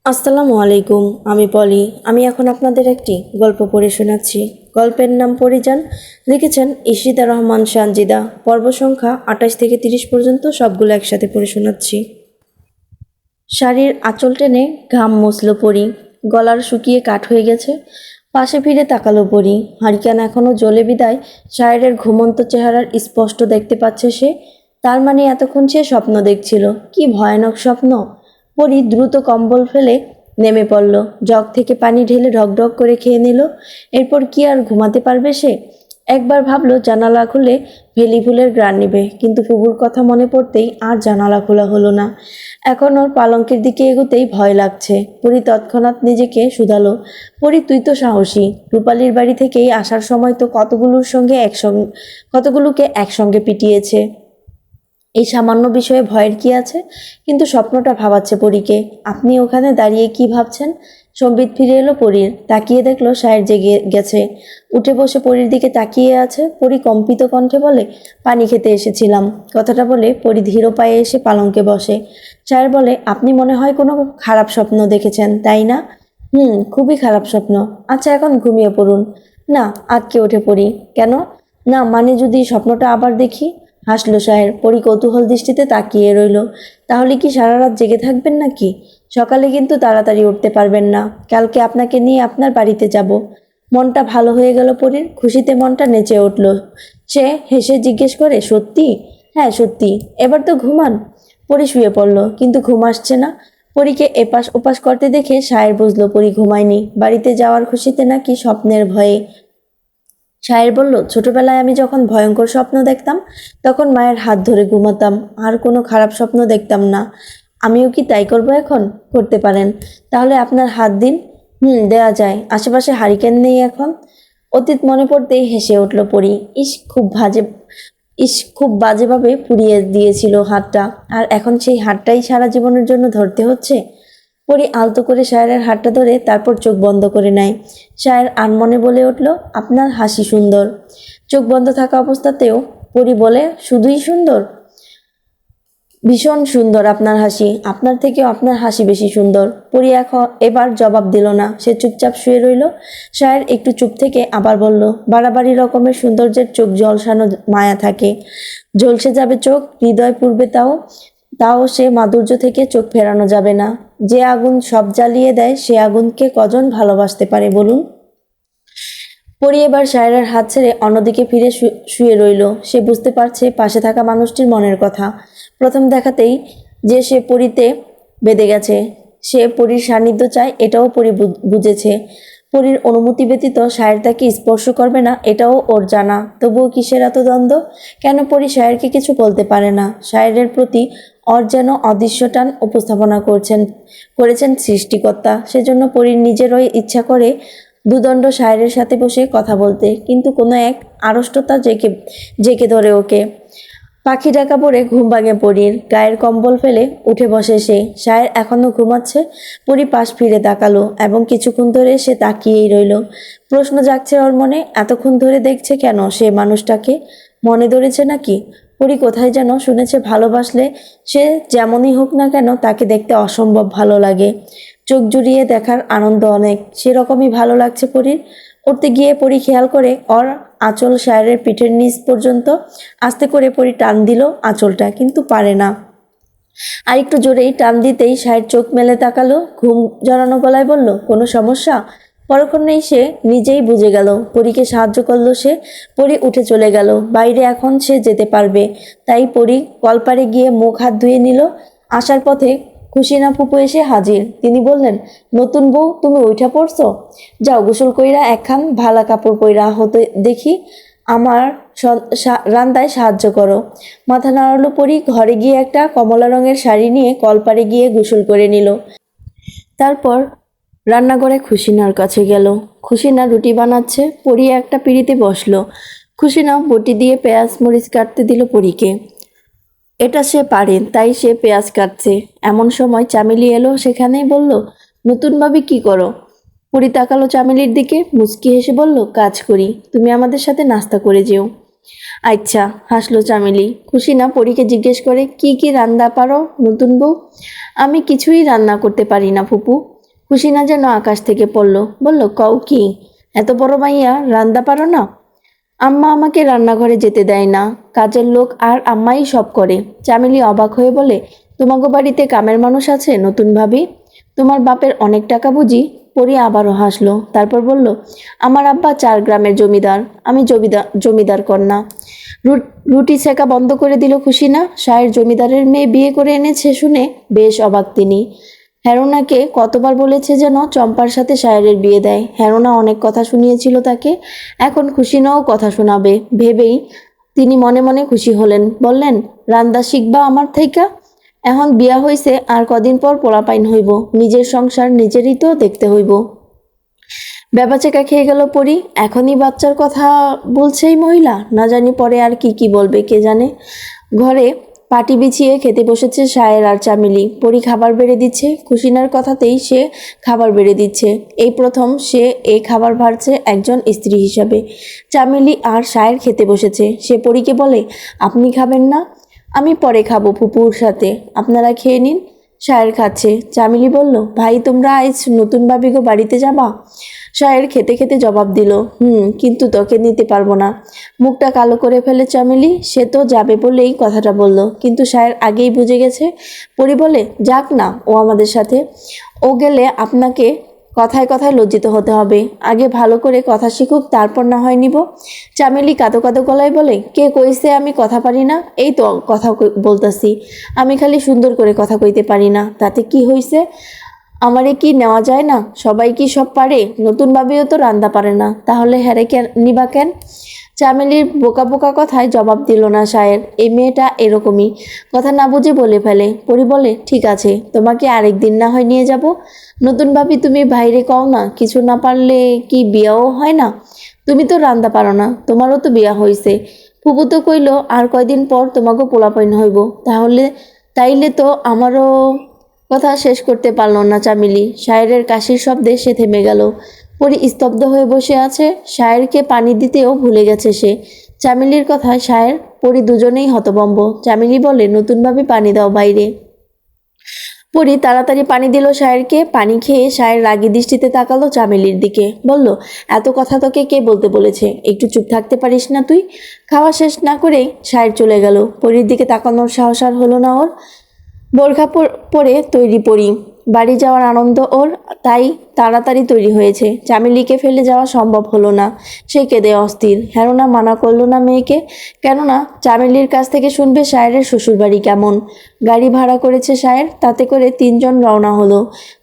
আসসালামু আলাইকুম। আমি পলি। আমি এখন আপনাদের একটি গল্প পড়ে শোনাচ্ছি। গল্পের নাম পরিযান। লিখেছেন ইশিতা রহমান সানজিদা। পর্ব সংখ্যা 28 থেকে 30 পর্যন্ত সবগুলো একসাথে পড়ে শোনাচ্ছি। শাড়ির আঁচল টেনে ঘাম মুছল পরি। গলার শুকিয়ে কাঠ হয়ে গেছে। পাশে ফিরে তাকালো পরি। হারিকেন এখনো জ্বলে বিদায় শায়েরের ঘুমন্ত চেহারার স্পষ্ট দেখতে পাচ্ছে সে। তার মানে এতক্ষণ সে স্বপ্ন দেখছিল। কি ভয়ানক স্বপ্ন! পরি দ্রুত কম্বল ফেলে নেমে পড়ল। জগ থেকে পানি ঢেলে ঢকঢক করে খেয়ে নিল। এরপর কি আর ঘুমাতে পারবে সে? একবার ভাবলো জানালা খুলে ভেলি ফুলের ঘ্রাণ নিবে, কিন্তু ফুবুর কথা মনে পড়তেই আর জানালা খোলা হলো না। এখন ওর পালঙ্কের দিকে এগোতেই ভয় লাগছে। পরি তৎক্ষণাৎ নিজেকে শুধালো, পরি তুই তো সাহসী। রূপালীর বাড়ি থেকেই আসার সময় তো কতগুলোকে একসঙ্গে পিটিয়েছে। এই সামান্য বিষয়ে ভয়ের কি আছে? কিন্তু স্বপ্নটা ভাবাচ্ছে পরীকে। আপনি ওখানে দাঁড়িয়ে কি ভাবছেন? সম্বিত ফিরে এলো পরীর। তাকিয়ে দেখলো শায়ের জেগে গেছে। উঠে বসে পরীর দিকে তাকিয়ে আছে। পরী কম্পিত কণ্ঠে বলে, পানি খেতে এসেছিলাম। কথাটা বলে পরী ধীর পায়ে এসে পালঙ্কে বসে। শায়ের বলে, আপনি মনে হয় কোনো খারাপ স্বপ্ন দেখেছেন, তাই না? খুবই খারাপ স্বপ্ন। আচ্ছা, এখন ঘুমিয়ে পড়ুন। না, আটকে ওঠে পড়ি। কেন? না মানে যদি স্বপ্নটা আবার দেখি। হাসলো শাহের। পরি কৌতূহল দৃষ্টিতে তাকিয়ে রইল। তাহলে কি সারা রাত জেগে থাকবেন নাকি? সকালে কিন্তু তাড়াতাড়ি উঠতে পারবেন না। কালকে আপনাকে নিয়ে আপনার বাড়িতে যাব। মনটা ভালো হয়ে গেল পরীর। খুশিতে মনটা নেচে উঠল। সে হেসে জিজ্ঞেস করে, সত্যি? হ্যাঁ সত্যি। এবার তো ঘুমান। পরি শুয়ে পড়ল, কিন্তু ঘুম আসছে না। পরীকে এপাশ ওপাশ করতে দেখে শায়ের বুঝলো পরি ঘুমায়নি। বাড়িতে যাওয়ার খুশিতে নাকি স্বপ্নের ভয়ে। শায়ের বলল, ছোটবেলায় আমি যখন ভয়ঙ্কর স্বপ্ন দেখতাম তখন মায়ের হাত ধরে ঘুমাতাম, আর কোনো খারাপ স্বপ্ন দেখতাম না। আমিও কি তাই করব এখন? করতে পারেন। তাহলে আপনার হাত দিন। দেয়া যায়। আশেপাশে হারিকেন নেই এখন। অতীত মনে পড়তেই হেসে উঠল পরি। খুব বাজেভাবে পুড়িয়ে দিয়েছিল হাতটা, আর এখন সেই হাতটাই সারা জীবনের জন্য ধরতে হচ্ছে। পরি আলতো করে শায়ের হাতটা ধরে তারপর চোখ বন্ধ করে নেয়। শায়ের আনমনে বলে উঠল, আপনার হাসি সুন্দর। চোখ বন্ধ থাকা অবস্থাতেও পরি বলে, শুধুই সুন্দর? ভীষণ সুন্দর আপনার হাসি। আপনার থেকেও আপনার হাসি বেশি সুন্দর। পরি এবার জবাব দিল না। সে চুপচাপ শুয়ে রইল। শায়ের একটু চুপ থেকে আবার বলল, বাড়াবাড়ি রকমের সৌন্দর্যের চোখ ঝলসানো মায়া থাকে। ঝলসে যাবে চোখ, হৃদয় পূর্বে তাও তাও সে মাধুর্য থেকে চোখ ফেরানো যাবে না। যে আগুন সব জ্বালিয়ে দেয় সে আগুনকে কজন ভালোবাসতে পারে বলুন? পরি এবার শায়রার হাত ছেড়ে অন্যদিকে ফিরে শুয়ে রইল। সে বুঝতে পারছে পাশে থাকা মানুষটির মনের কথা। প্রথম দেখাতেই যে সে পরিতে বেঁধে গেছে। সে পরীর সান্নিধ্য চায়, এটাও পরি বুঝেছে। পরীর অনুমতি ব্যতীত শায়ের তাকে স্পর্শ করবে না, এটাও ওর জানা। তবুও কিসের এত দ্বন্দ্ব? কেন পরি শায়েরকে কিছু বলতে পারে না? শায়েরের প্রতি ওর যেন অদৃশ্য টান উপস্থাপনা করেছেন সৃষ্টিকর্তা। সেজন্য পরীর নিজেরই ইচ্ছা করে দুদণ্ড শায়েরের সাথে বসে কথা বলতে, কিন্তু কোনো এক আড়ষ্টতা জেকে ধরে ওকে। পাখি ডাকা পড়ে ঘুম ভাঙে পরীর। গায়ের কম্বল ফেলে উঠে বসে সে। শায়ের এখনো ঘুমাচ্ছে। পরী পাশ ফিরে তাকালো এবং কিছুক্ষণ ধরে সে তাকিয়েই রইল। প্রশ্ন জাগছে ওর মনে, এতক্ষণ ধরে দেখছে কেন সে মানুষটাকে? মনে ধরেছে নাকি? পরী কোথায় যেন শুনেছে ভালোবাসলে সে যেমনই হোক না কেন তাকে দেখতে অসম্ভব ভালো লাগে। চোখ জুড়িয়ে দেখার আনন্দ অনেক। সেরকমই ভালো লাগছে পরীর। উঠতে গিয়ে পরী খেয়াল করে ওর আঁচল শায়ের পিঠের নিচ পর্যন্ত। আস্তে করে পরী টান দিল আঁচলটা, কিন্তু পারে না। আর একটু জোরেই টান দিতেই শায়ের চোখ মেলে তাকালো। ঘুম জড়ানো গলায় বলল, কোনো সমস্যা? পরক্ষণেই সে নিজেই বুঝে গেল। পরীকে সাহায্য করলো সে। পরী উঠে চলে গেল। বাইরে এখন সে যেতে পারবে। তাই পরী কলপারে গিয়ে মুখ হাত ধুয়ে নিল। আসার পথে খুশিনা ফুপু এসে হাজির। তিনি বললেন, নতুন বউ, তুমি উঠা পড়ছো? যাও গোসল কইরা একখান ভালা কাপড় পইরা হতে দেখি, আমার রান্দায় সাহায্য করো। মাথা নাড়ালো পরি। ঘরে গিয়ে একটা কমলা রঙের শাড়ি নিয়ে কলপারে গিয়ে গোসল করে নিল। তারপর রান্নাঘরে খুশিনার কাছে গেল। খুশিনা রুটি বানাচ্ছে। পরি একটা পিঁড়িতে বসলো। খুশিনা বটি দিয়ে পেঁয়াজ মরিচ কাটতে দিল পরীকে। এটা সে পারে, তাই সে পেঁয়াজ কাটছে। এমন সময় চামেলি এলো সেখানেই। বলল, নতুন ভাবি কি করো? পরি তাকালো চামেলির দিকে, মুচকি হেসে বলল, কাজ করি। তুমি আমাদের সাথে নাস্তা করে যেও। আচ্ছা, হাসলো চামেলি। খুশি না পরীকে জিজ্ঞেস করে, কি কি রান্না পারো নতুন বউ? আমি কিছুই রান্না করতে পারি না ফুপু। খুশি না যেন আকাশ থেকে পড়লো, বলল, কও কি, এত বড় মাইয়া রান্না পারো না? আম্মা আমাকে রান্নাঘরে যেতে দেয় না, কাজের লোক আর আম্মাই সব করে। চামেলি অবাক হয়ে বলে, তোমাগো বাড়িতে কামের মানুষ আছে নতুন ভাবি? তোমার বাপের অনেক টাকা বুঝি? পরি আবারও হাসলো, তারপর বলল, আমার আব্বা 4 গ্রামের জমিদার, আমি জমিদার কন্যা। রুটি সেকা বন্ধ করে দিল খুশি না। শায়ের জমিদারের মেয়ে বিয়ে করে এনেছে শুনে বেশ অবাক তিনি। হ্যারোনাকে কতবার বলেছে যেন চম্পার সাথে শায়েরের বিয়ে দেয়। হ্যারোনা অনেক কথা শুনিয়েছিল তাকে, এখন খুশিনাও কথা শোনাবে ভেবেই তিনি মনে মনে খুশি হলেন। বললেন, রান্দা শিখবা আমার থাইকা? এখন বিয়া হইছে, আর কদিন পর পোলাপাইন হইব, নিজের সংসার নিজেরই তো দেখতে হইব। বেবাচেকা খেয়ে গেল পরি। এখনই বাচ্চার কথা বলছে এই মহিলা, না জানি পরে আর কি কি বলবে কে জানে। ঘরে পাটি বিছিয়ে খেতে বসেছে শায়ের আর চামেলি। পরি খাবার বেড়ে দিচ্ছে, খুশিনার কথাতেই সে খাবার বেড়ে দিচ্ছে। এই প্রথম সে এই খাবার বাড়ছে একজন স্ত্রী হিসাবে। চামেলি আর শায়ের খেতে বসেছে। সে পরীকে বলে, আপনি খাবেন না? আমি পরে খাবো ফুপুর সাথে, আপনারা খেয়ে নিন। শায়ের খাচ্ছে। চামেলি বলল, ভাই তোমরা আজ নতুন ভাবিগো বাড়িতে যাবা? শায়ের খেতে খেতে জবাব দিল, কিন্তু তোকে নিতে পারবো না। মুখটা কালো করে ফেলে চামেলি। সে তো যাবে বলেই কথাটা বলল, কিন্তু শায়ের আগেই বুঝে গেছে। পরি বলে, যাক না ও আমাদের সাথে, ও গেলে আপনাকে কথায় কথায় লজ্জিত হতে হবে। আগে ভালো করে কথা শিখুক, তারপর না হয় নিব। চামেলি কাঁদো কাঁদো গলায় বলে, কে কইছে আমি কথা পারি না? এই তো কথা বলতাছি, আমি খালি সুন্দর করে কথা কইতে পারি না, তাতে কি হইছে? আমারে কি নেওয়া যায় না? সবাই কি সব পারে? নতুন ভাবিও তো রান্না পারে না, তাহলে হ্যারে কেন নিবা কেন? চামেলির বোকা বোকা কথায় জবাব দিল না শায়ের। এই মেয়েটা এরকমই, কথা না বুঝে বলে ফেলে। পরি বলে, ঠিক আছে, তোমাকে আরেকদিন না হয় নিয়ে যাব। নতুন ভাবি তুমি বাইরে কও না, কিছু না পারলে কি বিয়াও হয় না? তুমি তো রান্না পারো না, তোমারও তো বিয়া হইছে। ফুপু তো কইল আর কয়দিন পর তোমাকে পোলাপাইন হইব। তাইলে তো আমারও। কথা শেষ করতে পারল না চামেলি। শায়েরের কাশির শব্দে সে থেমে গেল। পরি স্তব্ধ হয়ে বসে আছে। শায়েরকে পানি দিতেও ভুলে গেছে সে। চামেলির কথায় শায়ের পরি দুজনেই হতভম্ব। চামেলি বলে, নতুনভাবে পানি দাও বাইরে। পরি তাড়াতাড়ি পানি দিল শায়েরকে। পানি খেয়ে শায়ের রাগী দৃষ্টিতে তাকালো চামেলির দিকে। বলল, এত কথা তোকে কে বলতে বলেছে? একটু চুপ থাকতে পারিস না তুই? খাওয়া শেষ না করেই শায়ের চলে গেল। পরির দিকে তাকানোর সাহস আর হলো না ওর। বোরখা পরে তৈরি পরি, বাড়ি যাওয়ার আনন্দ ওর, তাই তাড়াতাড়ি তৈরি হয়েছে। চামেলিকে ফেলে যাওয়া সম্ভব হলো না। সে কেঁদে অস্থির। হ্যারোনা মানা করলো না মেয়েকে, কেননা চামেলির কাছ থেকে শুনবে শায়েরের শ্বশুরবাড়ি কেমন। গাড়ি ভাড়া করেছে শায়ের, তাতে করে 3 জন রওনা হলো।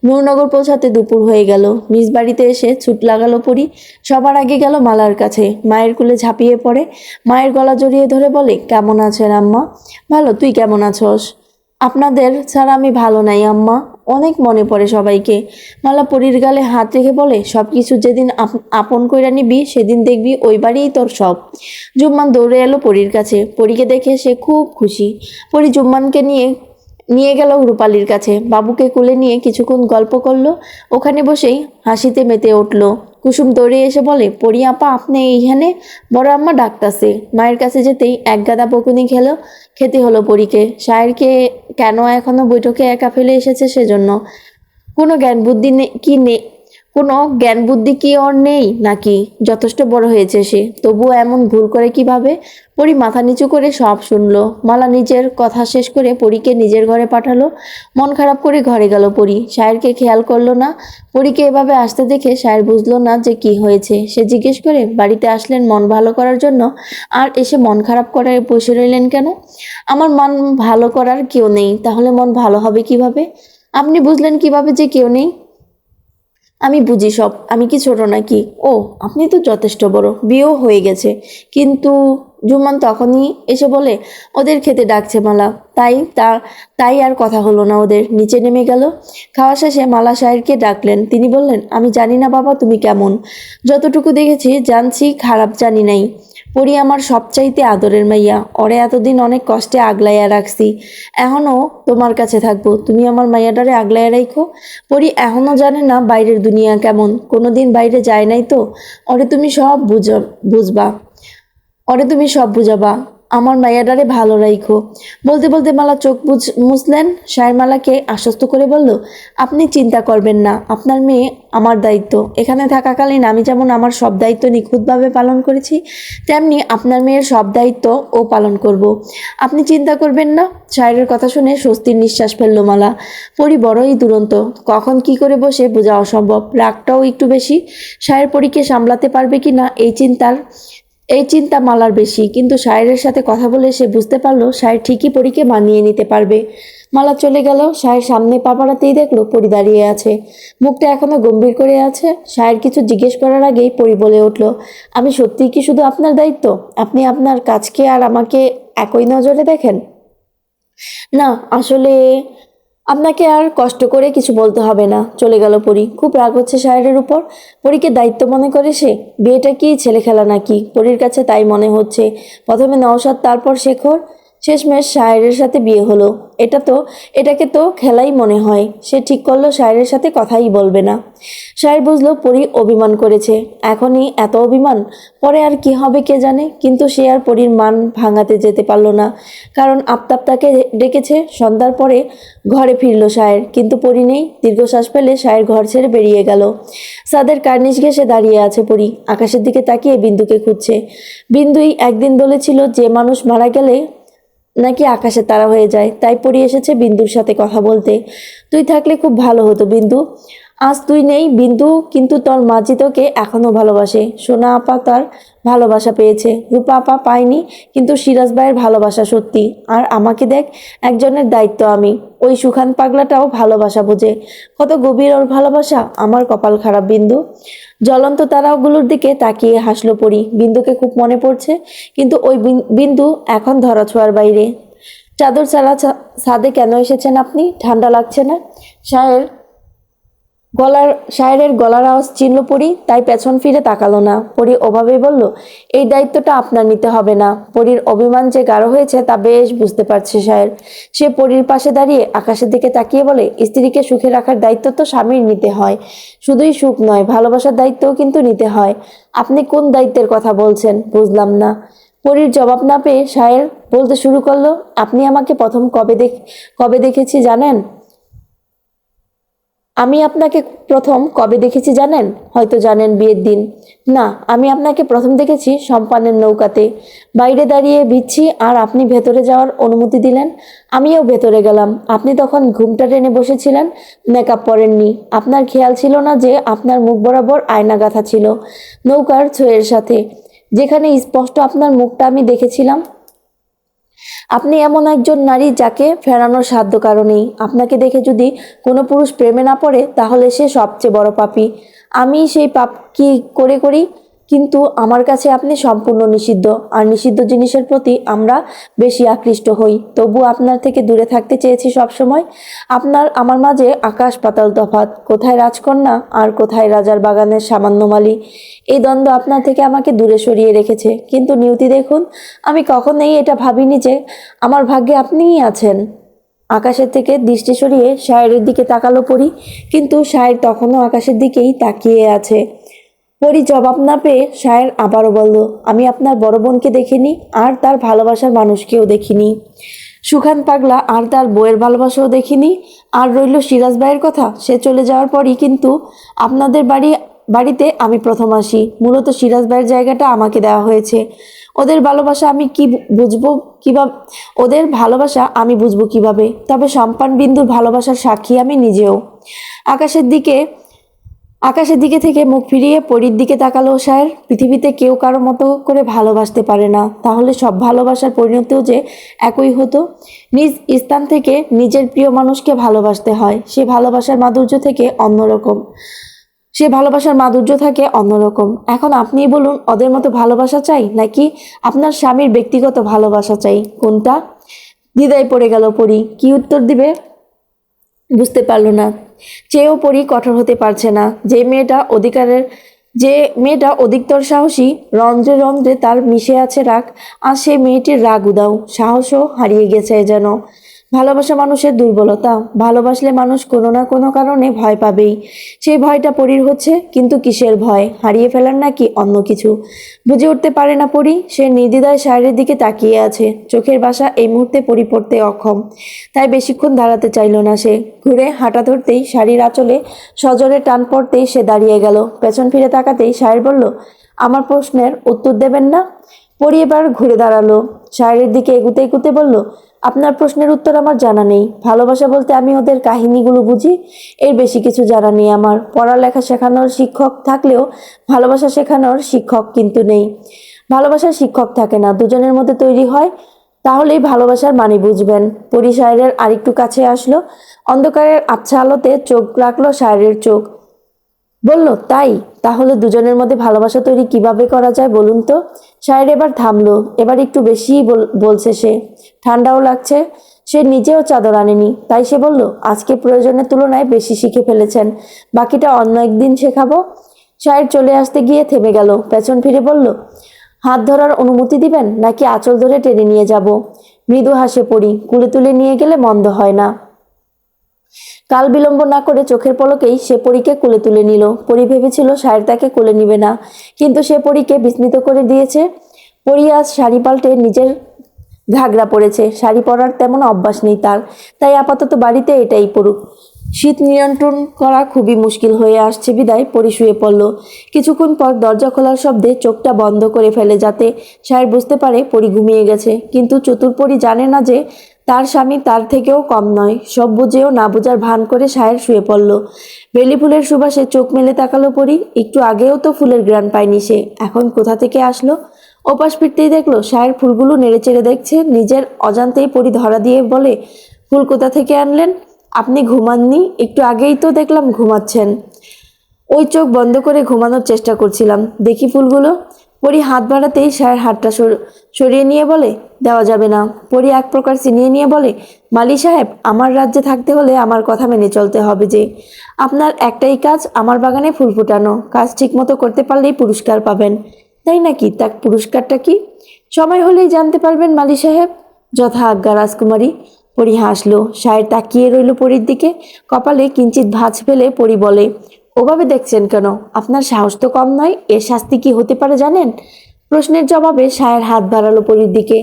নূরনগর পৌঁছাতে দুপুর হয়ে গেল। নিজ বাড়িতে এসে ছুট লাগালো পরি। সবার আগে গেল মালার কাছে, মায়ের কোলে ঝাঁপিয়ে পড়ে মায়ের গলা জড়িয়ে ধরে বলে, কেমন আছেন আম্মা? ভালো, তুই কেমন আছস? আপনাদের ছাড়া আমি ভালো নাই আম্মা, অনেক মনে পড়ে সবাইকে। মালা পরীর গালে হাত রেখে বলে, সব কিছু যেদিন আপন কইরা নিবি সেদিন দেখবি ওই বাড়িই তোর সব। জুম্মান দৌড়ে এলো পরীর কাছে। পরীকে দেখে সে খুব খুশি। পরী জুম্মানকে নিয়ে নিয়ে গেল রূপালীর কাছে। বাবুকে কোলে নিয়ে কিছুক্ষণ গল্প করলো। ওখানে বসেই হাসিতে মেতে উঠল। কুসুম দৌড়ে এসে বলে, পরি আপা আপনি এইখানে? বড় আম্মা ডাকতাছে। মায়ের কাছে যেতেই এক গাদা বকুনি খেতে হলো পরীকে। শায়েরকে কেন এখনো বৈঠকে একা ফেলে এসেছে সেজন্য। কোনো জ্ঞান বুদ্ধি কোনো জ্ঞান বুদ্ধি কি ওর নেই নাকি? যথেষ্ট বড় হয়েছে সে, তবুও এমন ভুল করে কিভাবে? পরি মাথা নিচু করে সব শুনলো। মালা নিজের কথা শেষ করে পরীকে নিজের ঘরে পাঠালো। মন খারাপ করে ঘরে গেল পরি। শায়েরকে খেয়াল করলো না। পরীকে এভাবে আসতে দেখে শায়ের বুঝলো না যে কি হয়েছে। সে জিজ্ঞেস করে, বাড়িতে আসলেন মন ভালো করার জন্য, আর এসে মন খারাপ করে বসে রইলেন কেন? আমার মন ভালো করার কেউ নেই, তাহলে মন ভালো হবে কিভাবে? আপনি বুঝলেন কিভাবে যে কেউ নেই? আমি বুঝি সব, আমি কি ছোট নাকি? ও, আপনি তো যথেষ্ট বড়, বিয়েও হয়ে গেছে। কিন্তু জুম্মান তখনই এসে বলে, ওদের খেতে ডাকছে মালা। তাই আর কথা হলো না ওদের। নিচে নেমে গেল। খাওয়া শেষে মালা সাহেবকে ডাকলেন। তিনি বললেন, আমি জানি না বাবা তুমি কেমন, যতটুকু দেখেছি জানছি, খারাপ জানি নাই। পরি আমার সবচাইতে আদরের মাইয়া, ওরে এতদিন অনেক কষ্টে আগলাইয়া রাখছি, এখনো তোমার কাছে থাকবো, তুমি আমার মাইয়াটারে আগলাইয়া রাখো। পরি এখনো জানে না বাইরের দুনিয়া কেমন, কোনোদিন বাইরে যায় নাই তো, ওরে তুমি সব বুঝবা। ওরে তুমি সব বুঝাবা, আমার মাইয়াডারে ভালো রাইখো। বলতে বলতে মালা চোখ মুছলেন। সায়ের মালাকে আশ্বস্ত করে বলল, আপনি চিন্তা করবেন না, আপনার মেয়ে আমার দায়িত্ব। এখানে থাকাকালীন আমি যেমন আমার সব দায়িত্ব নিখুঁতভাবে পালন করেছি, তেমনি আপনার মেয়ের সব দায়িত্ব ও পালন করব। আপনি চিন্তা করবেন না। সায়েরের কথা শুনে স্বস্তির নিঃশ্বাস ফেলল মালা। পরি বড়ই দুরন্ত, কখন কি করে বসে বোঝা অসম্ভব। রাগটাও একটু বেশি। সায়ের পরীকে সামলাতে পারবে কি না এই চিন্তা মালার বেশি। কিন্তু সায়েরের সাথে কথা বলে সে বুঝতে পারলো সায়ের ঠিকই পরীকে মানিয়ে নিতে পারবে। মালা চলে গেল। সায়ের সামনে পা বাড়াতেই দেখলো পরি দাঁড়িয়ে আছে, মুখটা এখনো গম্ভীর করে আছে। সায়ের কিছু জিজ্ঞেস করার আগেই পরি বলে উঠল, আমি সত্যিই কি শুধু আপনার দায়িত্ব? আপনি আপনার কাজকে আর আমাকে একই নজরে দেখেন? না, আসলে আপনাকে আর কষ্ট করে কিছু বলতে হবে না। চলে গেল পরি। খুব রাগ হচ্ছে সায়েরের উপর। পরীকে দায়িত্ব মনে করে সে। বিয়েটা কি ছেলে খেলা নাকি? পরীর কাছে তাই মনে হচ্ছে। প্রথমে নওশাদ, তারপর শেখর, শেষমেশ সায়েরের সাথে বিয়ে হলো। এটাকে তো খেলাই মনে হয়। সে ঠিক করলো সায়েরের সাথে কথাই বলবে না। সায়ের বুঝলো পরী অভিমান করেছে। এখনই এত অভিমান, পরে আর কি হবে কে জানে। কিন্তু সে আর পরীর মান ভাঙাতে যেতে পারলো না, কারণ আফতাব তাকে ডেকেছে। সন্ধ্যার পরে ঘরে ফিরল সায়ের, কিন্তু পরী নেই। দীর্ঘশ্বাস ফেলে সায়ের ঘর ছেড়ে বেরিয়ে গেল। ছাদের কার্নিশ ঘেঁষে দাঁড়িয়ে আছে পরী, আকাশের দিকে তাকিয়ে বিন্দুকে খুঁজছে। বিন্দুই একদিন বলেছিল যে মানুষ মারা গেলে নাকি আকাশে তারা হয়ে যায়। তাই পরী এসেছে বিন্দুর সাথে কথা বলতে। তুই থাকলে খুব ভালো হতো বিন্দু। আজ তুই নেই বিন্দু, কিন্তু তোর মাঝি তোকে এখনো ভালোবাসে। সোনা আপা তার ভালোবাসা পেয়েছে, রূপা আপা পায়নি, কিন্তু সিরাজ ভাইয়ের ভালোবাসা সত্যি। আর আমাকে দেখ, একজনের দায়িত্ব আমি। ওই সুখান পাগলাটাও ভালোবাসা বোঝে। কত গভীর ওর ভালোবাসা। আমার কপাল খারাপ বিন্দু। জ্বলন্ত তারাগুলোর দিকে তাকিয়ে হাসলো পরী। বিন্দুকে খুব মনে পড়ছে, কিন্তু ওই বিন্দু এখন ধরাছোঁয়ার বাইরে। চাদর ছাড়া ছাদে কেন এসেছেন আপনি? ঠান্ডা লাগছে না? সায়ের শায়েরের গলার আওয়াজ চিনল পরী, তাই পেছন ফিরে তাকালো না। পরী ওভাবে বলল, এই দায়িত্বটা আপনার নিতে হবে না। পরীর অভিমান যে গাঢ় হয়েছে তা বেশ বুঝতে পারছে শায়ের। সে পরীর পাশে দাঁড়িয়ে আকাশের দিকে তাকিয়ে বলে, স্ত্রীকে সুখে রাখার দায়িত্ব তো স্বামীর নিতে হয়। শুধুই সুখ নয়, ভালোবাসার দায়িত্বও কিন্তু নিতে হয়। আপনি কোন দায়িত্বের কথা বলছেন বুঝলাম না। পরীর জবাব না পেয়ে শায়ের বলতে শুরু করলো, আপনি আমাকে প্রথম কবে দেখেছি জানেন? আমি আপনাকে প্রথম কবে দেখেছি জানেন? হয়তো জানেন, বিয়ের দিন। না, আমি আপনাকে প্রথম দেখেছি সম্পানের নৌকাতে। বাইরে দাঁড়িয়ে ভিজছি আর আপনি ভেতরে যাওয়ার অনুমতি দিলেন। আমিও ভেতরে গেলাম। আপনি তখন ঘুমটা টেনে বসেছিলেন, মেকআপ পরেননি। আপনার খেয়াল ছিল না যে আপনার মুখ বরাবর আয়না গাঁথা ছিল নৌকার ছোঁয়ের সাথে, যেখানে স্পষ্ট আপনার মুখটা আমি দেখেছিলাম। আপনি এমন একজন নারী যাকে ফেরানোর সাধ্য কারণেই। আপনাকে দেখে যদি কোনো পুরুষ প্রেমে না পড়ে, তাহলে সে সবচেয়ে বড় পাপী। আমি সেই পাপ কি করে করি? কিন্তু আমার কাছে আপনি সম্পূর্ণ নিষিদ্ধ, আর নিষিদ্ধ জিনিসের প্রতি আমরা বেশি আকৃষ্ট হই। তবু আপনার থেকে দূরে থাকতে চেয়েছি সবসময়। আমার মাঝে আকাশ পাতাল তফাৎ। কোথায় রাজকন্যা আর কোথায় রাজার বাগানের সামান্য মালি। এই দ্বন্দ্ব আপনার থেকে আমাকে দূরে সরিয়ে রেখেছে। কিন্তু নিয়তি দেখুন, আমি কখনোই এটা ভাবিনি যে আমার ভাগ্যে আপনিই আছেন। আকাশের থেকে দৃষ্টি সরিয়ে শায়েরের দিকে তাকালো পরী, কিন্তু শায়ের তখনও আকাশের দিকেই তাকিয়ে আছে। পরী জবাব না পেয়ে শায়ের আবারও বলল, আমি আপনার বড় বোনকে দেখিনি, আর তার ভালোবাসার মানুষকেও দেখিনি। সুখান পাগলা আর তার বউয়ের ভালোবাসাও দেখিনি। আর রইল সিরাজ ভাইয়ের কথা, সে চলে যাওয়ার পরই কিন্তু আপনাদের বাড়িতে আমি প্রথম আসি। মূলত সিরাজ ভাইয়ের জায়গাটা আমাকে দেওয়া হয়েছে। ওদের ভালোবাসা আমি বুঝবো কিভাবে ওদের ভালোবাসা আমি বুঝবো কিভাবে? তবে সম্পান বিন্দুর ভালোবাসার সাক্ষী আমি নিজেও। আকাশের দিকে থেকে মুখ ফিরিয়ে পরীর দিকে তাকালো শায়ের। পৃথিবীতে কেউ কারো মতো করে ভালোবাসতে পারে না। তাহলে সব ভালোবাসার পরিণতিও যে একই হতো। নিজ স্থান থেকে নিজের প্রিয় মানুষকে ভালোবাসতে হয়। সে ভালোবাসার মাধুর্য থাকে অন্যরকম। এখন আপনিই বলুন, ওদের মতো ভালোবাসা চাই, নাকি আপনার স্বামীর ব্যক্তিগত ভালোবাসা চাই? কোনটা? দ্বিধায় পড়ে গেল পরী। কি উত্তর দিবে বুঝতে পারল না। চেয়েও পরী কঠোর হতে পারছে না। যে মেয়েটা অধিকতর সাহসী, রন্ধ্রে রন্ধ্রে তার মিশে আছে রাগ, আর সেই মেয়েটির রাগ উদাও, সাহসও হারিয়ে গেছে যেন। ভালোবাসা মানুষের দুর্বলতা। ভালোবাসলে মানুষ কোনো না কোনো কারণে ভয় পাবেই। সেই ভয়টা পরীর হচ্ছে, কিন্তু কিসের ভয়? হারিয়ে ফেলার নাকি অন্য কিছু? বুঝে উঠতে পারে না পরী। সে নির্দ্বিধায় শাড়ির দিকে তাকিয়ে আছে। চোখের ভাষা এই মুহূর্তে পরী পড়তে অক্ষম, তাই বেশিক্ষণ দাঁড়াতে চাইল না সে। ঘুরে হাঁটা ধরতেই শাড়ির আঁচলে সজোরে টান পড়তেই সে দাঁড়িয়ে গেল। পেছন ফিরে তাকাতেই শায়ের বলল, আমার প্রশ্নের উত্তর দেবেন না? পরী এবার ঘুরে দাঁড়ালো। শায়ের দিকে এগুতে এগুতে বলল, আপনার প্রশ্নের উত্তর আমার জানা নেই। ভালোবাসা বলতে আমি ওদের কাহিনীগুলো বুঝি, এর বেশি কিছু জানা নেই আমার। পড়ালেখা শেখানোর শিক্ষক থাকলেও ভালোবাসা শেখানোর শিক্ষক কিন্তু নেই। ভালোবাসার শিক্ষক থাকে না, দুজনের মধ্যে তৈরি হয়। তাহলেই ভালোবাসার মানে বুঝবেন। পরী শায়েরের আরেকটু কাছে আসলো। অন্ধকারের আবছা আলোতে চোখ রাখলো শায়েরের চোখ। বলল, তাই? তাহলে দুজনের মধ্যে ভালোবাসা তৈরি কিভাবে করা যায় বলুন তো? শায়ের এবার থামলো। এবার একটু বেশিই বলছে সে। ঠান্ডাও লাগছে। সে নিজেও চাদর আনেনি, তাই সে বলল, আজকে প্রয়োজনের তুলনায় বেশি শিখে ফেলেছেন, বাকিটা অন্য একদিন শেখাবো। শায়ের চলে আসতে গিয়ে থেমে গেল। পেছন ফিরে বলল, হাত ধরার অনুমতি দিবেন নাকি আঁচল ধরে টেনে নিয়ে যাব? মৃদু হাসে পড়ি। কুলে তুলে নিয়ে গেলে মন্দ হয় না। কাল বিলম্ব না করে চোখের পলকেই সে পরীকে কোলে তুলে নিল। পরী ভেবেছিল শায়ের তাকে কোলে নিবে না, কিন্তু সে পরীকে বিস্মিত করে দিয়েছে। পরী আজ শাড়ি পাল্টে নিজের ঘাগরা পরেছে। শাড়ি পরার তেমন অভ্যাস নেই তার, তাই আপাতত বাড়িতে এটাই পরুক। শীত নিয়ন্ত্রণ করা খুবই মুশকিল হয়ে আসছে বিদায় পরী শুয়ে পড়ল। কিছুক্ষণ পর দরজা খোলার শব্দে চোখটা বন্ধ করে ফেলে, যাতে শায়ের বুঝতে পারে পরী ঘুমিয়ে গেছে। কিন্তু চতুর পরী জানে না যে তার স্বামী তার থেকেও কম নয়। সব বুঝেও না বুঝার ভান করে শায়ের শুয়ে পড়ল। বেলি ফুলের সুবাসে চোখ মেলে তাকালো পরী। একটু আগেও তো ফুলের ঘ্রাণ পায়নি সে, এখন কোথা থেকে আসলো? ওপাশ ফিরতেই দেখলো শায়ের ফুলগুলো নেড়েচেড়ে দেখছে। নিজের অজান্তেই পরী ধরা দিয়ে বলে, ফুল কোথা থেকে আনলেন? আপনি ঘুমাননি? একটু আগেই তো দেখলাম ঘুমাচ্ছেন। ওই চোখ বন্ধ করে ঘুমানোর চেষ্টা করছিলাম, দেখি ফুলগুলো। পরী হাত বাড়াতেই শায়ের হাতটা সরিয়ে নিয়ে বলে, দেওয়া যাবে না। পরী এক প্রকার চিনিয়ে নিয়ে বলে, মালি সাহেব, আমার রাজ্যে থাকতে হলে আমার কথা মেনে চলতে হবে যে। আপনার একটাই কাজ আমার বাগানে ফুল ফোটানো। কাজ ঠিকমতো করতে পারলেই পুরস্কার পাবেন। তাই নাকি? তা পুরস্কারটা কি? সময় হলেই জানতে পারবেন মালি সাহেব। যথা আজ্ঞা রাজকুমারী। পরী হাসলো। শায়ের তাকিয়ে রইল পরীর দিকে। কপালে কিঞ্চিত ভাঁজ ফেলে পরী বলে, ওভাবে দেখছেন কেন? আপনার সাহস তো কম নয়। এর শাস্তি কি হতে পারে জানেন? প্রশ্নের জবাবে শায়ের হাত বাড়ালো পরীর দিকে।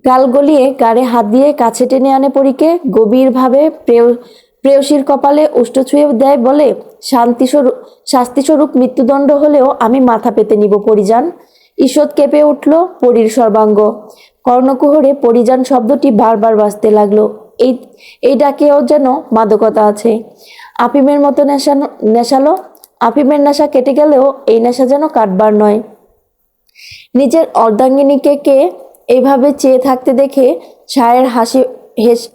গাল গলিয়ে গাড়ে হাত দিয়ে কাছে টেনে আনে পরীকে। গভীরভাবে প্রেয়সীর কপালে উষ্ঠ ছুঁয়ে দেয়, বলে, শাস্তিস্বরূপ মৃত্যুদণ্ড হলেও আমি মাথা পেতে নিব পরিজান। ঈষৎ কেঁপে উঠল পরীর সর্বাঙ্গ। কর্ণকুহরে পরিজান শব্দটি বারবার বাজতে লাগলো। এই এই ডাকেও যেন মাদকতা আছে। আফিমের মতো নেশালো। আফিমের নেশা কেটে গেলেও এই নেশা যেন কাটবার নয়। নিজের অর্ধাঙ্গিনীকে এইভাবে চেয়ে থাকতে দেখে শায়ের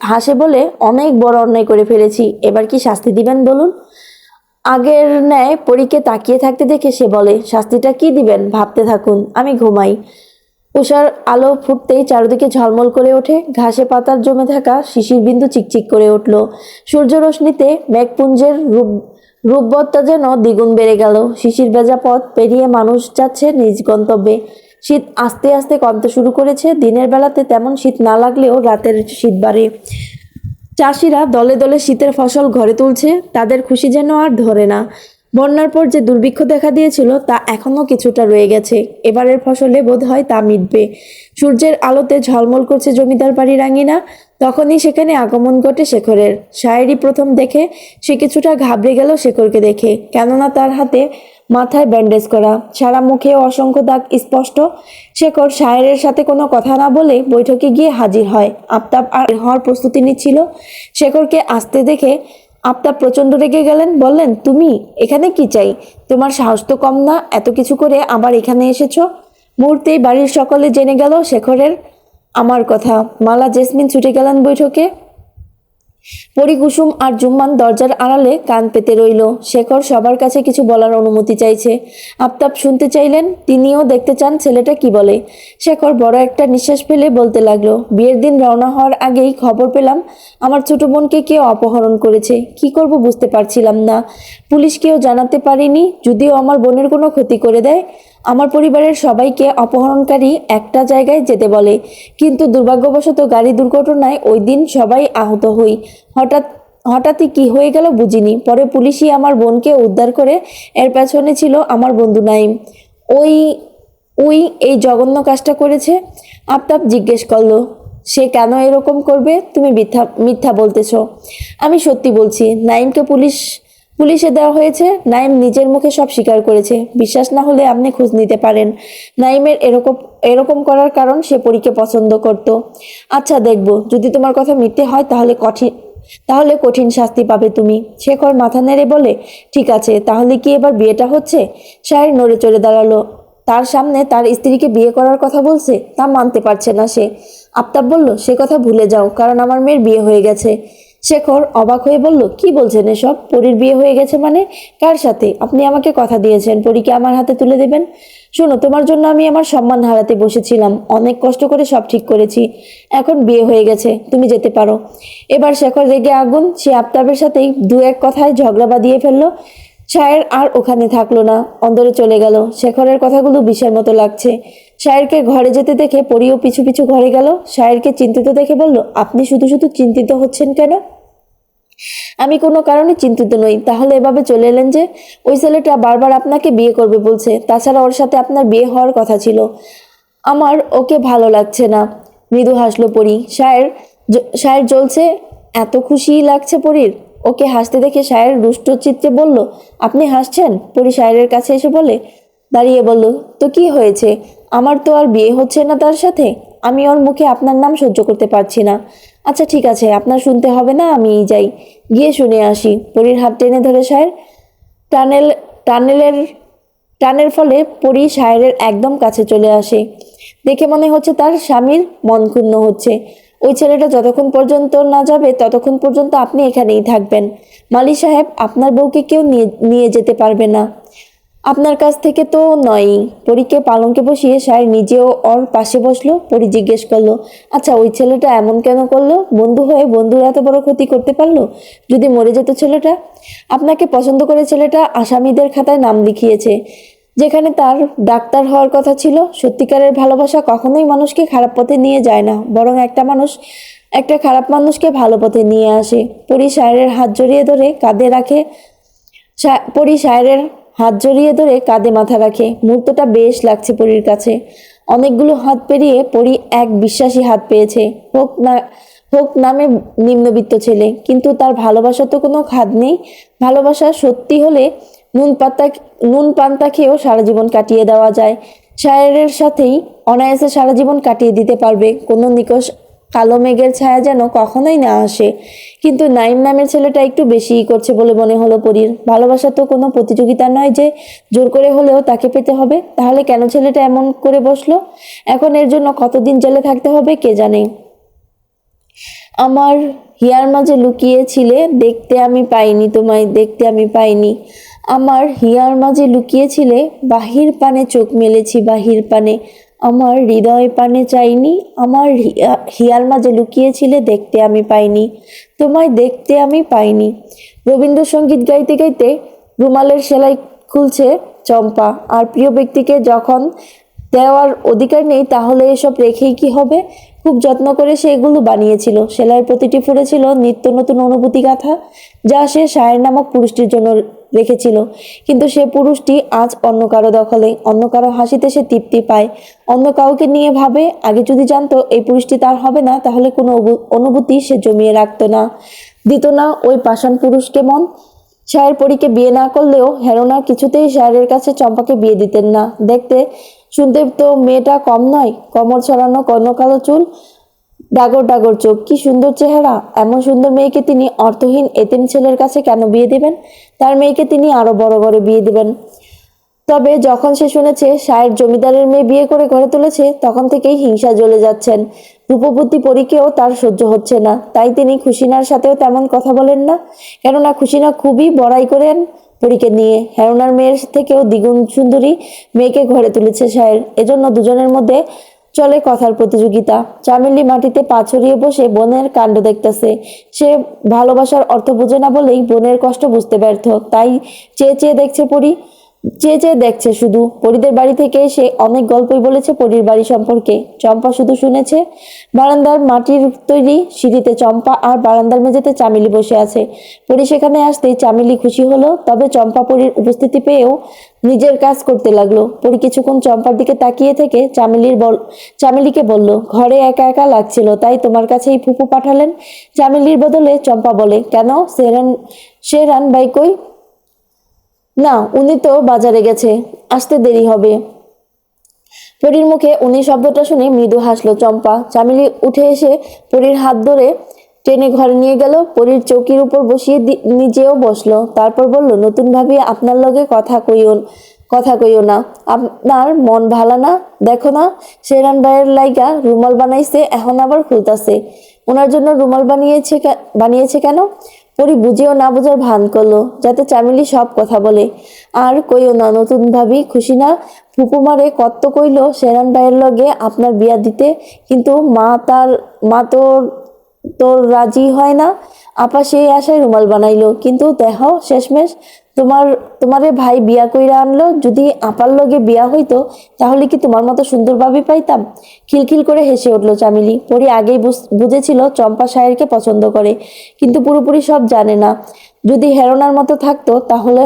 হাসে বলে, অনেক বড় অন্যায় করে ফেলেছি, এবার কি শাস্তি দিবেন বলুন? আগের ন্যায় পরীকে তাকিয়ে থাকতে দেখে সে বলে, শাস্তিটা কি দিবেন ভাবতে থাকুন, আমি ঘুমাই। উষার আলো ফুটতেই চারদিকে ঝলমল করে ওঠে। ঘাসে পাতার জমে থাকা শিশির বিন্দু চিকচিক করে উঠল। সূর্য রশ্মিতে মেঘপুঞ্জের রূপবত্তা যেন দ্বিগুণ বেড়ে গেল। শিশির ভেজা পথ পেরিয়ে মানুষ যাচ্ছে নিজ গন্তব্যে। শীত আস্তে আস্তে কমতে শুরু করেছে। দিনের বেলাতে তেমন শীত না লাগলেও রাতের শীত বাড়ে। চাষিরা দলে দলে শীতের ফসল ঘরে তুলছে। তাদের খুশি যেন আর ধরে না। বন্যার পর যে দুর্ভিক্ষ দেখা দিয়েছিল তা এখনো কিছুটা রয়ে গেছে। এবারের ফসলে বোধ হয় তা মিটবে। সূর্যের আলোতে ঝলমল করছে জমিদার বাড়ির আঙিনা। তখনই সেখানে আগমন ঘটে শেখরের। শায়েরই প্রথম দেখে সে কিছুটা ঘাবড়ে গেল শেখরকে দেখে, কেননা তার হাতে মাথায় ব্যান্ডেজ করা, সারা মুখে অসংখ্য দাগ স্পষ্ট। শেখর শায়েরের সাথে কোনো কথা না বলে বৈঠকে গিয়ে হাজির হয়। আফতাব আর হওয়ার প্রস্তুতি নিচ্ছিল। শেখরকে আসতে দেখে আফতাব প্রচণ্ড রেগে গেলেন। বললেন, তুমি এখানে কি চাই? তোমার সাহস তো কম না, এত কিছু করে আবার এখানে এসেছো। মুহূর্তেই বাড়ির সকলে জেনে গেল শেখরের আমার কথা। মালা জেসমিন ছুটে গেলেন বৈঠকে। পরী, কুসুম আর জুম্মান দরজার আড়ালে কান পেতে রইল। শেখর সবার কাছে কিছু বলার অনুমতি চাইছে। আফতাব শুনতে চাইলেন, তিনিও দেখতে চান ছেলেটা কি বলে। শেখর বড় একটা নিঃশ্বাস ফেলে বলতে লাগলো, বিয়ের দিন রওনা হওয়ার আগেই খবর পেলাম আমার ছোট বোনকে কেউ অপহরণ করেছে। কি করব বুঝতে পারছিলাম না। পুলিশকেও জানাতে পারিনি, যদিও আমার বোনের কোনো ক্ষতি করে দেয়। আমার পরিবারের সবাইকে অপহরণকারী একটা জায়গায় যেতে বলে, কিন্তু দুর্ভাগ্যবশত গাড়ি দুর্ঘটনায় ওই দিন সবাই আহত হই। হঠাৎই কি হয়ে গেল বুঝিনি। পরে পুলিশই আমার বোনকে উদ্ধার করে। এর পেছনে ছিল আমার বন্ধু নাইম। ওই ওই এই জঘন্য কাজটা করেছে। আফতাব জিজ্ঞেস করলো, সে কেন এরকম করবে? তুমি মিথ্যা মিথ্যা বলতেছ। আমি সত্যি বলছি। নাইমকে পুলিশে দেওয়া হয়েছে। নাইম নিজের মুখে সব স্বীকার করেছে। বিশ্বাস না হলে আপনি খোঁজ নিতে পারেন। নাইমের এরকম এরকম করার কারণ সে পরীকে পছন্দ করত। আচ্ছা দেখব, যদি তোমার কথা মিথ্যে হয় তাহলে কঠিন শাস্তি পাবে তুমি। শেখর মাথা নেড়ে বলে, ঠিক আছে, তাহলে কি এবার বিয়েটা হচ্ছে? সাহের নড়ে চড়ে দাঁড়ালো। তার সামনে তার স্ত্রীকে বিয়ে করার কথা বলছে, তা মানতে পারছে না সে। আফতাব বলল, সে কথা ভুলে যাও, কারণ আমার মেয়ের বিয়ে হয়ে গেছে। শেখর অবাক হয়ে বলল, কি বলছেন এসব? পরীর বিয়ে হয়ে গেছে মানে? কার সাথে? আপনি আমাকে কথা দিয়েছেন পরীকে আমার হাতে তুলে দেবেন। শোনো, তোমার জন্য আমি আমার সম্মান হারাতে বসেছিলাম। অনেক কষ্ট করে সব ঠিক করেছি। এখন বিয়ে হয়ে গেছে, তুমি যেতে পারো। এবার শেখর রেগে আগুন। সে আফতাবের সাথেই দু এক কথায় ঝগড়া বাঁধিয়ে ফেললো। শায়ের আর ওখানে থাকলো না, অন্দরে চলে গেল। শেখরের কথাগুলো বিষের মতো লাগছে। শায়েরকে ঘরে যেতে দেখে পরিও পিছু পিছু ঘরে গেল। শায়েরকে চিন্তিত দেখে বলল, আপনি শুধু শুধু চিন্তিত হচ্ছেন কেন? আমি কোনো কারণে চিন্তিত নই। তাহলে এভাবে চলে এলেন যে? ওই ছেলেটা বারবার আপনাকে বিয়ে করবে বলছে। তাছাড়া ওর সাথে আপনার বিয়ে হওয়ার কথা ছিল। আমার ওকে ভালো লাগছে না। মৃদু হাসলো পরি। শায়ের জ্বলছে। এত খুশি লাগছে পরীর। ওকে হাসতে দেখে শায়ের রুষ্ট চিত্তে বলল, আপনি হাসছেন? পরি শায়ের কাছে এসে দাঁড়িয়ে বলল, তো কি হয়েছে? আমার তো আর বিয়ে হচ্ছে না তার সাথে। আমি ওর মুখে আপনার নাম সহ্য করতে পারছি না। আচ্ছা ঠিক আছে, আপনার শুনতে হবে না, আমিই যাই, গিয়ে শুনে আসি। পরীর হাত টেনে ধরে শায়ের টানেল টানেলের টানের ফলে পরি শায়েরের একদম কাছে চলে আসে। দেখে মনে হচ্ছে তার স্বামীর মন ক্ষুণ্ণ হচ্ছে। ওই ছেলেটা যতক্ষণ পর্যন্ত না যাবে ততক্ষণ পর্যন্ত আপনি এখানেই থাকবেন। মালি সাহেব, আপনার বউকে কেউ নিয়ে যেতে পারবে না। আপনার কাছ থেকে তো নয়ই। পরীকে পালঙ্কে বসিয়ে শায়ের নিজেও ওর পাশে বসলো। পরি জিজ্ঞেস করলো, আচ্ছা ওই ছেলেটা এমন কেন করলো? বন্ধু হয়ে বন্ধুর এত বড় ক্ষতি করতে পারলো? যদি মরে যেত ছেলেটা? আপনাকে পছন্দ করে ছেলেটা আসামিদের খাতায় নাম লিখিয়েছে, যেখানে তার ডাক্তার হওয়ার কথা ছিল। সত্যিকারের ভালোবাসা কখনোই মানুষকে খারাপ পথে নিয়ে যায় না, বরং একটা খারাপ মানুষকে ভালো পথে নিয়ে আসে। পরি শায়েরের হাত জড়িয়ে ধরে কাঁধে রাখে। পরি শায়েরের হাত জড়িয়ে ধরে কাঁধে মাথা রাখে। মুহূর্তটা বেশ লাগছে পরীর কাছে। অনেকগুলো হাত পেরিয়ে পরি এক বিশ্বাসী হাত পেয়েছে। হোক নামে নিম্নবিত্ত ছেলে, কিন্তু তার ভালোবাসা তো কোনো খাদ নেই। ভালোবাসা সত্যি হলে নুন পান্তা খেয়েও সারা জীবন কাটিয়ে দেওয়া যায়। শায়েরের সাথেই অনায়াসে সারা জীবন কাটিয়ে দিতে পারবে। কোনো নিকষ কালো মেঘের ছায়া যেন কখনোই না আসে। কিন্তু নাইম নামের ছেলেটা একটু বেশিই করছে বলে মনে হলো পরীর। ভালোবাসা তো কোনো প্রতিযোগিতা নয় যে জোর করে হলেও তাকে পেতে হবে। তাহলে কেন ছেলেটা এমন করে বসলো? এখন এর জন্য কতদিন জেলে থাকতে হবে কে জানে। আমার হিয়ার মাঝে লুকিয়েছিলে, দেখতে আমি পাইনি, তোমায় দেখতে আমি পাইনি। আমার হিয়ার মাঝে লুকিয়েছিলে, বাহির পানে চোখ মেলেছি বাহির পানে। আমার হৃদয় পানে চাইনি। আমার হিয়ার মাঝে লুকিয়েছিলে, দেখতে আমি পাইনি, তোমায় দেখতে আমি পাইনি। রবীন্দ্রসঙ্গীত গাইতে গাইতে রুমালের সেলাই খুলছে চম্পা। আর প্রিয় ব্যক্তিকে যখন দেওয়ার অধিকার নেই, তাহলে এসব রেখেই কি হবে? খুব যত্ন করে সে এগুলো বানিয়েছিল। সেলাইয়ের প্রতিটি ফুলে ছিল নিত্য নতুন অনুভূতি গাথা, যা সে শায়ের নামক পুরুষটির জন্য রেখেছিল। কিন্তু সে পুরুষটি আজ অন্য কারো দখলে। অন্য কারো হাসিতে সে তৃপ্তি পায়, অন্য কাউকে নিয়ে ভাবে। আগে যদি জানতো এই পুরুষটি তার হবে না, তাহলে কোনো অনুভূতি সে জমিয়ে রাখতো না, দিত না ওই পাষাণ পুরুষকে মন। শায়ের পরীকে বিয়ে না করলেও হেরোনা কিছুতেই শায়েরের কাছে চম্পাকে বিয়ে দিতেন না। দেখতে শুনতে তো মেয়েটা কম নয়। কমর ছড়ানো কর্ণ কালো চুল, ডাগর ডাগর চোখ, কি সুন্দর চেহারা। এমন সুন্দর মেয়েকে তিনি অর্থহীন এতিম ছেলের কাছে কেন বিয়ে দেবেন? তার মেয়েকে তিনি আরো বড় করে বিয়ে দিবেন। তবে যখন সে শুনেছে শায়ের জমিদারের মেয়ে বিয়ে করে ঘরে তুলেছে, তখন থেকেই হিংসা জ্বলে যাচ্ছেন। রূপবতী পরীকেও তার সহ্য হচ্ছে না। তাই তিনি খুশিনার সাথেও তেমন কথা বলেন না, কেননা খুশিনা খুবই বড়াই করেন পরীকে নিয়ে। হেরোনার মেয়ের থেকেও দ্বিগুণ সুন্দরী মেয়েকে ঘরে তুলেছে শায়ের। এজন্য দুজনের মধ্যে চলে কথার প্রতিযোগিতা। চামেলি মাটিতে পা ছড়িয়ে বসে বোনের কাণ্ড দেখতেছে। সে ভালোবাসার অর্থ বোঝে না বলেই বোনের কষ্ট বুঝতে ব্যর্থ। তাই চেয়ে চেয়ে দেখছে পরী। চেয়ে চেয়ে দেখছে শুধু। পরীদের বাড়ি থেকে সে অনেক গল্পই বলেছে পরীর বাড়ি সম্পর্কে, চম্পা শুধু শুনেছে। বারান্দার মাটির তৈরি সিঁড়িতে চম্পা আর বারান্দার মেঝেতে চামেলি বসে আছে। পরী সেখানে আসতেই চামেলি খুশি হলো, তবে চম্পা পরীর উপস্থিতি পেয়েও নিজের কাজ করতে লাগলো। পরী কিছুক্ষণ চম্পার দিকে তাকিয়ে থেকে চামেলিকে বলল, ঘরে একা একা লাগছিল তাই তোমার কাছেই ফুপু পাঠালেন। চামেলির বদলে চম্পা বলে, কেন শেরান ভাই কই? না, উনি তো বাজারে গেছে, আসতে দেরি হবে। পরীর মুখে উনি শব্দটা শুনে মৃদু হাসলো চম্পা। চামেলি উঠে এসে পরীর হাত ধরে টেনে ঘরে নিয়ে গেল। পরীর চৌকির উপর বসিয়ে নিজেও বসলো। তারপর বলল, নতুন ভাবি আপনার লগে কথা কইও না। আপনার মন ভালা না? দেখো না, শেরান ভাইয়ের লাইগা রুমাল বানাইছে, এখন আবার খুলতাছে। ওনার জন্য রুমাল বানিয়েছে কেন? পরি বুঝেও না বোঝার ভান করলো, যাতে চামেলি সব কথা বলে। আর কইও না নতুন ভাবি, খুশি না? ফুপুমারে কত কইলো শেরান ভাইয়ের লগে আপনার বিয়া দিতে, কিন্তু মা তোর রাজি হয় না। আপা সেই আশায় রুমাল বানাইলো, কিন্তু দেখো শেষমেশ তোমারে ভাই বিয়া কইরা আনলো। যদি আপার লগে বিয়া হইতো তাহলে কি তোমার মতো সুন্দর ভাবি পাইতাম? খিলখিল করে হেসে উঠলো চামেলি। পরি আগেই বুঝেছিল চম্পা সাহেরকে পছন্দ করে, কিন্তু পুরোপুরি সব জানে না। যদি হেরোনার মত থাকতো তাহলে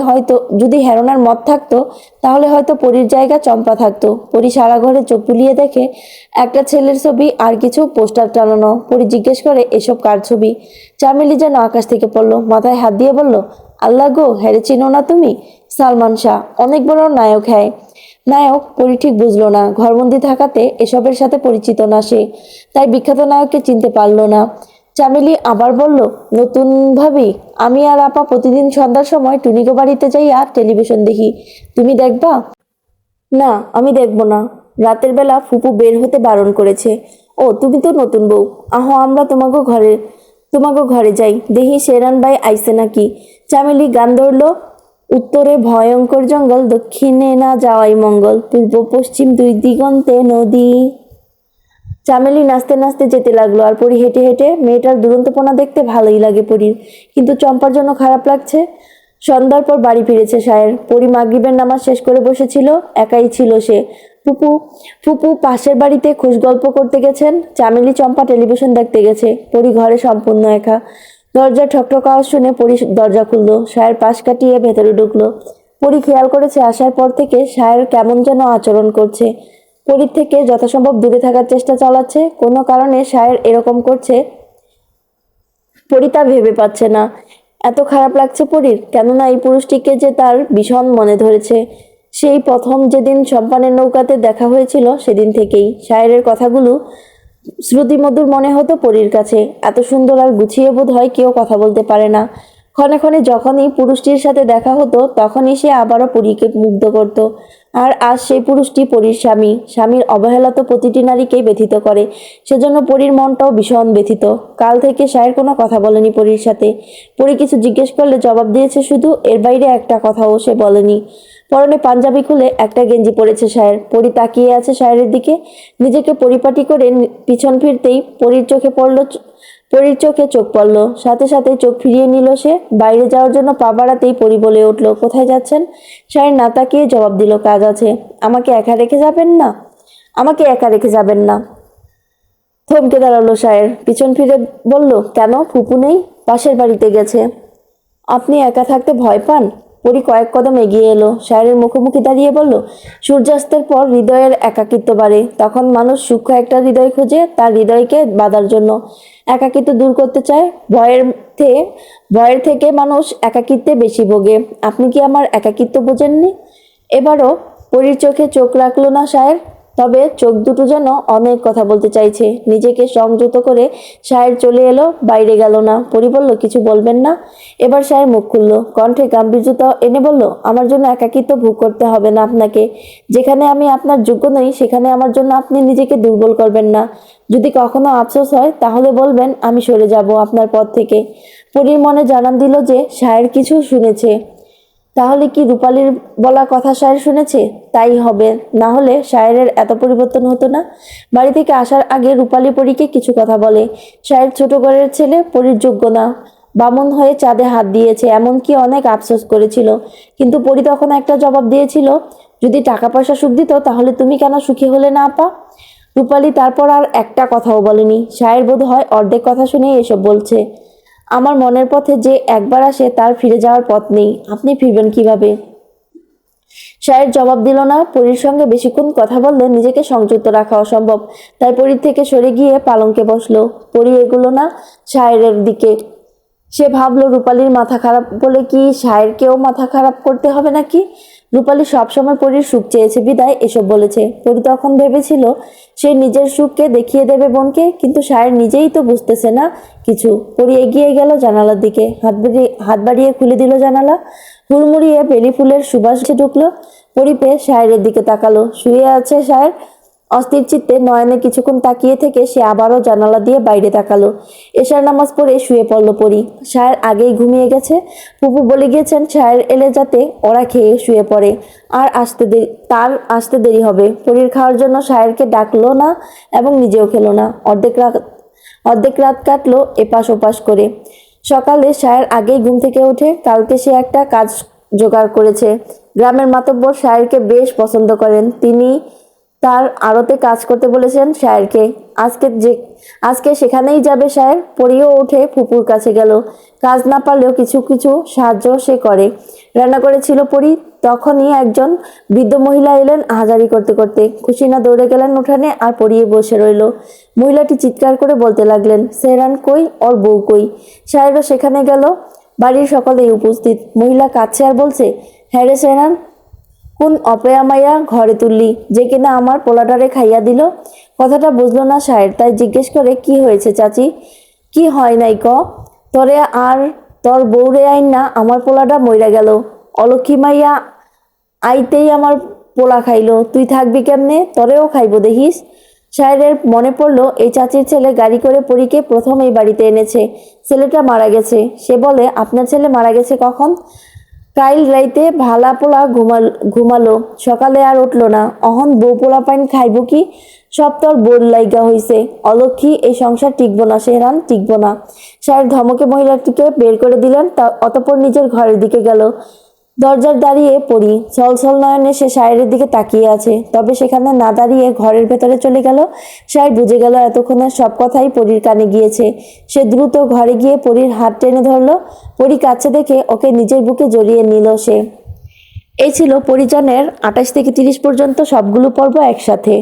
হয়তো পরীর জায়গা চম্পা থাকতো। পরি সারা ঘরে চোখ বুলিয়ে দেখে একটা ছেলের ছবি আর কিছু পোস্টার টানানো। পরি জিজ্ঞেস করে, এসব কার ছবি? চামেলি যেন আকাশ থেকে পড়লো, মাথায় হাত দিয়ে বলল, আল্লাহ গো, হেরে চিনো না তুমি? সালমান শাহ, অনেক বড় নায়ক। হ্যাঁ নায়ক? পরি ঠিক বুঝলো না। ঘরবন্দি থাকাতে এসবের সাথে পরিচিত না সে, তাই বিখ্যাত নায়ককে চিনতে পারলো না। চামেলি আবার বলল, নতুন ভাবি, আমি আর আপা প্রতিদিন সন্ধ্যার সময় টুনিগো বাড়িতে যাই আর টেলিভিশন দেখি। তুমি দেখবা? না, আমি দেখবো না। রাতের বেলা ফুপু বের হতে বারণ করেছে। ও, তুমি তো নতুন বউ। আহো আমরা তোমাকে ঘরে যাই, দেখি শেরান ভাই আইসে নাকি। চামেলি গান ধরলো, উত্তরে ভয়ঙ্কর জঙ্গল, দক্ষিণে না যাওয়াই মঙ্গল, পূর্ব পশ্চিম দুই দিগন্তে নদী। চামেলি নাচতে নাচতে যেতে লাগলো, আর পরি হেঁটে হেঁটে। মেয়েটার দুরন্তপনা দেখতে ভালোই লাগে পরীর, কিন্তু চম্পার জন্য খারাপ লাগছে। সন্ধ্যার পর বাড়ি ফিরেছে সায়ের। পরি মাগরিবের নামাজ শেষ করে বসেছিল, একাই ছিল সে। ফুপু ফুপু পাশের বাড়িতে খুশ গল্প করতে গেছেন। চামেলি চম্পা টেলিভিশন দেখতে গেছে। পরি ঘরে সম্পূর্ণ একা। দরজা ঠকঠক আওয়াজ শুনে পরি দরজা খুললো। সায়ের পাশ কাটিয়ে ভেতরে ঢুকলো। পরি খেয়াল করেছে আসার পর থেকে সায়ের কেমন যেন আচরণ করছে। পরীর থেকে যথাসম্ভব দূরে থাকার চেষ্টা চালাচ্ছে। কোনো কারণে সায়ের এরকম করছে পরি তা ভেবে পাচ্ছে না। এত খারাপ লাগছে পরীর, কেননা এই পুরুষটিকে যে তার ভীষণ মনে ধরেছে। সেই প্রথম যেদিন সম্পানের নৌকাতে দেখা হয়েছিল সেদিন থেকেই সায়েরের কথাগুলো শ্রুতিমধুর মনে হতো পরীর কাছে। এত সুন্দর আর গুছিয়ে বোধ হয় কেউ কথা বলতে পারে না। ক্ষণে ক্ষণে যখনই পুরুষটির সাথে দেখা হতো তখনই সে আবারও পরীকে মুগ্ধ করত। আর আজ সেই পুরুষটি পরীর স্বামী। স্বামীর অবহেলা তো প্রতিটি নারীকেই ব্যথিত করে, সেজন্য পরীর মনটাও ভীষণ ব্যথিত। কাল থেকে সায়ের কোনো কথা বলেনি পরীর সাথে। পরী কিছু জিজ্ঞেস করলে জবাব দিয়েছে শুধু, এর বাইরে একটা কথাও সে বলেনি। পরনে পাঞ্জাবি খুলে একটা গেঞ্জি পরেছে সায়ের। পরী তাকিয়ে আছে সায়েরের দিকে। নিজেকে পরিপাটি করে পিছন ফিরতেই পরীর চোখে চোখ পড়ল। সাথে সাথে চোখ ফিরিয়ে নিল সে। বাইরে যাওয়ার জন্য পা বাড়াতেই পরী বলে উঠল, কোথায় যাচ্ছেন? সায়ের না তাকিয়ে জবাব দিল, কাজ আছে। আমাকে একা রেখে যাবেন না। থমকে দাঁড়ালো সায়ের। পিছন ফিরে বলল, কেন? ফুপু নেই? পাশের বাড়িতে গেছে। আপনি একা থাকতে ভয় পান? পরী কয়েক কদম এগিয়ে এলো। সায়েরের মুখোমুখি দাঁড়িয়ে বলল, সূর্যাস্তের পর হৃদয়ের একাকিত্ব বাড়ে। তখন মানুষ সূক্ষ্ম একটা হৃদয় খোঁজে তার হৃদয়কে বাঁধার জন্য। একাকিত্ব দূর করতে চায়। ভয়ের থেকে মানুষ একাকিত্বে বেশি ভোগে। আপনি কি আমার একাকিত্ব বোঝেননি? এবারও পরীর চোখে চোখ রাখলো না সায়ের, তবে চোখ দুটো যেন অনেক কথা বলতে চাইছে। নিজেকে সংযত করে সায়ের চলে এলো, বাইরে গেল না। পরি বলল, কিছু বলবেন না? এবার সায়ের মুখ খুলল, কণ্ঠে গাম্ভীর্যতা এনে বলল, আমার জন্য একাকিত্ব ভোগ করতে হবে না আপনাকে। যেখানে আমি আপনার যোগ্য নই সেখানে আমার জন্য আপনি নিজেকে দুর্বল করবেন না। যদি কখনো আফসোস হয় তাহলে বলবেন, আমি সরে যাব আপনার পথ থেকে। পরীর মনে জানান দিল যে সায়ের কিছু শুনেছে। তাহলে কি রূপালীর বলা কথা সায়ের শুনেছে? তাই হবে, না হলে সায়েরের এত পরিবর্তন হতো না। বাড়ি থেকে আসার আগে রূপালী পরীকে কিছু কথা বলে। সায়ের ছোট ঘরের ছেলে, পরীর যোগ্য না। বামন হয়ে চাঁদে হাত দিয়েছে, এমনকি অনেক আফসোস করেছিল। কিন্তু পরি তখন একটা জবাব দিয়েছিল, যদি টাকা পয়সা সুখ দিত তাহলে তুমি কেন সুখী হলে না আপা? রূপালী তারপর আর একটা কথাও বলেনি। সায়ের বোধ হয় অর্ধেক কথা শুনেই এসব বলছে। আমার মনের পথে যে একবার আসে তার ফিরে যাওয়ার পথ নেই, আপনি ফিরবেন কিভাবে? সায়ের জবাব দিল না। পরীর সঙ্গে বেশিক্ষণ কথা বললে নিজেকে সংযত রাখা অসম্ভব, তাই পরীর থেকে সরে গিয়ে পালঙ্কে বসলো। পরী এগুলো না সায়েরের দিকে। সে ভাবলো, রূপালীর মাথা খারাপ বলে কি সায়েরকেও মাথা খারাপ করতে হবে নাকি? রূপালী সবসময় পরীর সুখ চেয়েছে বিদায় এসব বলেছে। পরী তখন ভেবেছিল সে নিজের সুখকে দেখিয়ে দেবে বোনকে, কিন্তু সায়ের নিজেই তো বুঝতেছে না কিছু। পরী এগিয়ে গেল জানালার দিকে, হাত বাড়িয়ে খুলে দিল জানালা। হুড়মুড়িয়ে বেলি ফুলের সুবাস ঢুকলো। পরী পেয়ে সায়েরের দিকে তাকালো। শুয়ে আছে সায়ের। অস্থির চিত্তে নয়নে কিছুক্ষণ তাকিয়ে থেকে সে আবারও জানালা দিয়ে বাইরে তাকালো। এশার নামাজ পড়ে শুয়ে পড়ল পরী। সায়ের আগেই ঘুমিয়ে গেছে। ফুপু বলে গিয়েছেন সায়ের এলে যাতে ওরা খেয়ে শুয়ে পড়ে, আর আসতে দেরি হবে। পরীর খাওয়ার জন্য সায়েরকে ডাকলো না এবং নিজেও খেলো না। অর্ধেক রাত কাটলো এপাশ ওপাশ করে। সকালে সায়ের আগেই ঘুম থেকে ওঠে। কালকে সে একটা কাজ জোগাড় করেছে। গ্রামের মাতব্বর সায়েরকে বেশ পছন্দ করেন। তিনি তার আড়তে কাজ করতে বলেছেন সায়েরকে। আজকে সেখানেই যাবে সায়ের। পরিও উঠে ফুপুর কাছে গেল। কাজ না পারলেও কিছু কিছু সাহায্য সে করে। রান্না করেছিল পরি। তখনই একজন বৃদ্ধ মহিলা এলেন হাজারি করতে করতে। খুশি না দৌড়ে গেলেন উঠানে, আর পরিয়ে বসে রইল। মহিলাটি চিৎকার করে বলতে লাগলেন, সেহরান কই, ওর বউ কই? সায়েরও সেখানে গেল। বাড়ির সকলেই উপস্থিত। মহিলা কাঁদছে আর বলছে, হ্যাঁ রে সেহরান, কোন অপয়া মাইয়া ঘরে তুললি যে কিনা আমার পোলাটারে খাইয়া দিল? কথাটা বুঝলো না সায়ের, তাই জিজ্ঞেস করে, কি হয়েছে চাচি? কি হয় নাই ক? তরে আর তোর বউরে আইন না আমার পোলাটা মইরা গেল। অলক্ষী মাইয়া আইতেই আমার পোলা খাইলো, তুই থাকবি কেমনে? তরেও খাইবো দেখিস। সায়েরের মনে পড়লো এই চাচির ছেলে গাড়ি করে পরীকে প্রথম এই বাড়িতে এনেছে। ছেলেটা মারা গেছে। সে বলে, আপনার ছেলে মারা গেছে কখন? কাইল রাইতে ভালা পোলা ঘুমালো, সকালে আর উঠলো না। অহন বউ পোলা পাইন খাইব কি? সব তোর বোর লাইগা হইছে। অলক্ষী, এই সংসার টিকবো না সেহরান, টিকবো না। সায়ের ধমকে মহিলাটিকে বের করে দিলেন। অতঃপর নিজের ঘরের দিকে গেল। দরজার দাঁড়িয়ে পড়ি। ছলছল নয়নে সে সায়েরের দিকে তাকিয়ে আছে, তবে সেখানে না দাঁড়িয়ে ঘরের ভেতরে চলে গেল। সায়ের বুঝে গেল এতক্ষণের সব কথাই পরীর কানে গিয়েছে। সে দ্রুত ঘরে গিয়ে পরীর হাত টেনে ধরলো। পরী কাছে দেখে ওকে নিজের বুকে জড়িয়ে নিল সে। এই ছিল পরিজনের 28 থেকে 30 পর্যন্ত সবগুলো পর্ব একসাথে।